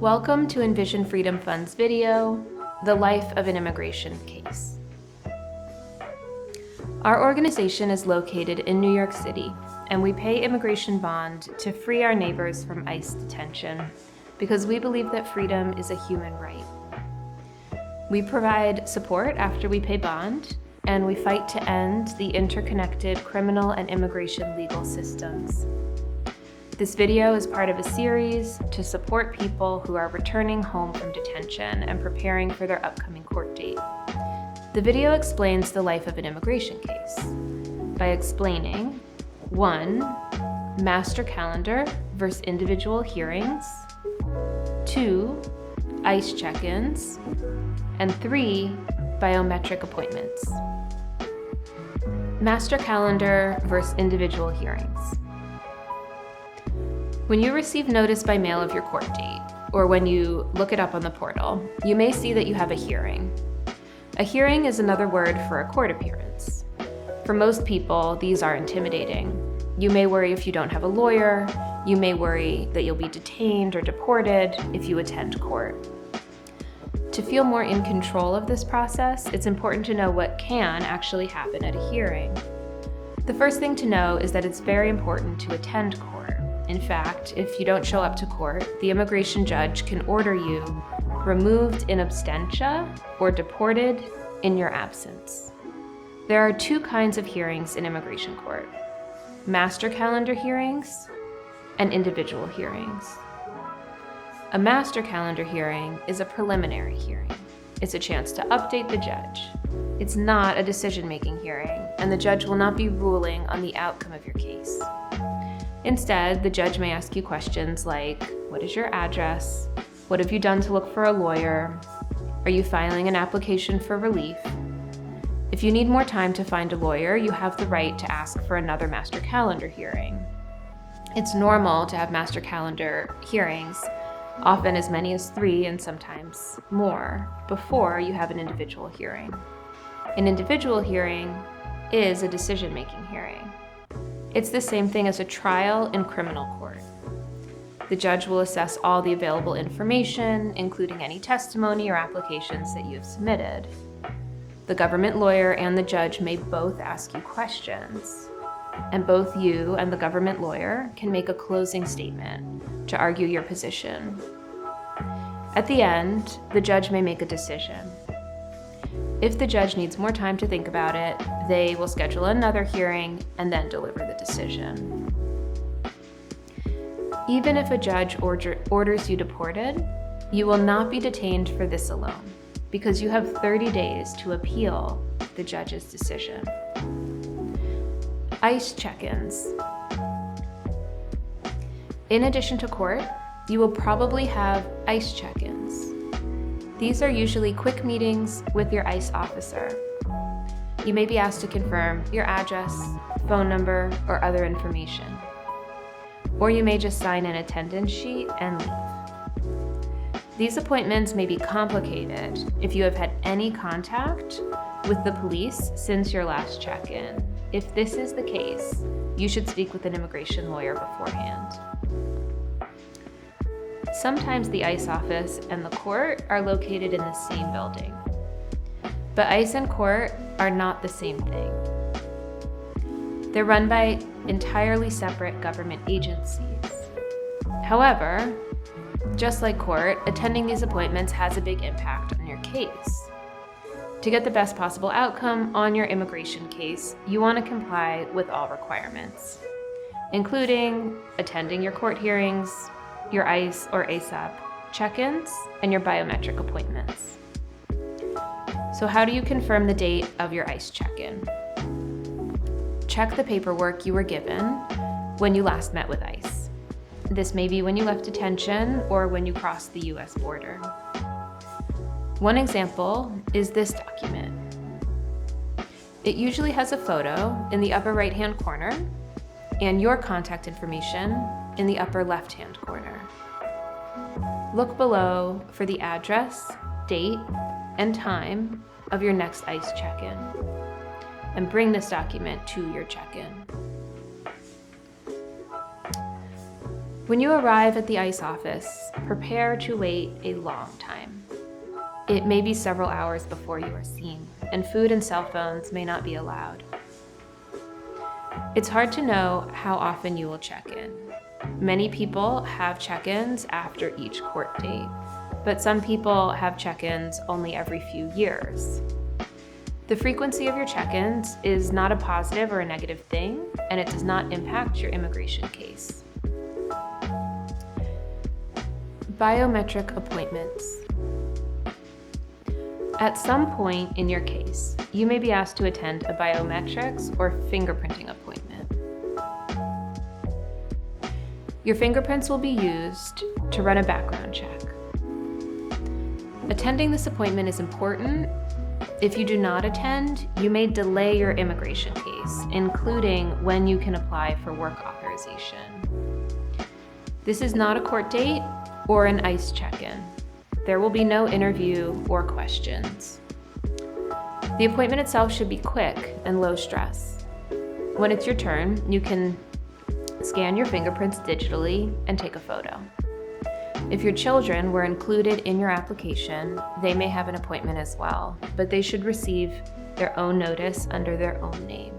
Welcome to Envision Freedom Fund's video, The Life of an Immigration Case. Our organization is located in New York City, and we pay immigration bond to free our neighbors from ICE detention because we believe that freedom is a human right. We provide support after we pay bond, and we fight to end the interconnected criminal and immigration legal systems. This video is part of a series to support people who are returning home from detention and preparing for their upcoming court date. The video explains the life of an immigration case by explaining 1. Master calendar versus individual hearings, 2. ICE check-ins, and 3. Biometric appointments. Master calendar versus individual hearings. When you receive notice by mail of your court date, or when you look it up on the portal, you may see that you have a hearing. A hearing is another word for a court appearance. For most people, these are intimidating. You may worry if you don't have a lawyer. You may worry that you'll be detained or deported if you attend court. To feel more in control of this process, it's important to know what can actually happen at a hearing. The first thing to know is that it's very important to attend court. In fact, if you don't show up to court, the immigration judge can order you removed in absentia or deported in your absence. There are 2 kinds of hearings in immigration court: master calendar hearings and individual hearings. A master calendar hearing is a preliminary hearing. It's a chance to update the judge. It's not a decision-making hearing, and the judge will not be ruling on the outcome of your case. Instead, the judge may ask you questions like, what is your address? What have you done to look for a lawyer? Are you filing an application for relief? If you need more time to find a lawyer, you have the right to ask for another master calendar hearing. It's normal to have master calendar hearings, often as many as 3 and sometimes more, before you have an individual hearing. An individual hearing is a decision-making hearing. It's the same thing as a trial in criminal court. The judge will assess all the available information, including any testimony or applications that you have submitted. The government lawyer and the judge may both ask you questions, and both you and the government lawyer can make a closing statement to argue your position. At the end, the judge may make a decision. If the judge needs more time to think about it, they will schedule another hearing and then deliver the decision. Even if a judge orders you deported, you will not be detained for this alone, because you have 30 days to appeal the judge's decision. ICE check-ins. In addition to court, you will probably have ICE check-ins. These are usually quick meetings with your ICE officer. You may be asked to confirm your address, phone number, or other information. Or you may just sign an attendance sheet and leave. These appointments may be complicated if you have had any contact with the police since your last check-in. If this is the case, you should speak with an immigration lawyer beforehand. Sometimes the ICE office and the court are located in the same building. But ICE and court are not the same thing. They're run by entirely separate government agencies. However, just like court, attending these appointments has a big impact on your case. To get the best possible outcome on your immigration case, you want to comply with all requirements, including attending your court hearings, your ICE or ASAP check-ins, and your biometric appointments. So how do you confirm the date of your ICE check-in? Check the paperwork you were given when you last met with ICE. This may be when you left detention or when you crossed the US border. One example is this document. It usually has a photo in the upper right-hand corner and your contact information in the upper left-hand corner. Look below for the address, date, and time of your next ICE check-in, and bring this document to your check-in. When you arrive at the ICE office, prepare to wait a long time. It may be several hours before you are seen, and food and cell phones may not be allowed. It's hard to know how often you will check in. Many people have check-ins after each court date, but some people have check-ins only every few years. The frequency of your check-ins is not a positive or a negative thing, and it does not impact your immigration case. Biometric appointments. At some point in your case, you may be asked to attend a biometrics or fingerprinting appointment. Your fingerprints will be used to run a background check. Attending this appointment is important. If you do not attend, you may delay your immigration case, including when you can apply for work authorization. This is not a court date or an ICE check-in. There will be no interview or questions. The appointment itself should be quick and low stress. When it's your turn, you can scan your fingerprints digitally and take a photo. If your children were included in your application, they may have an appointment as well, but they should receive their own notice under their own name.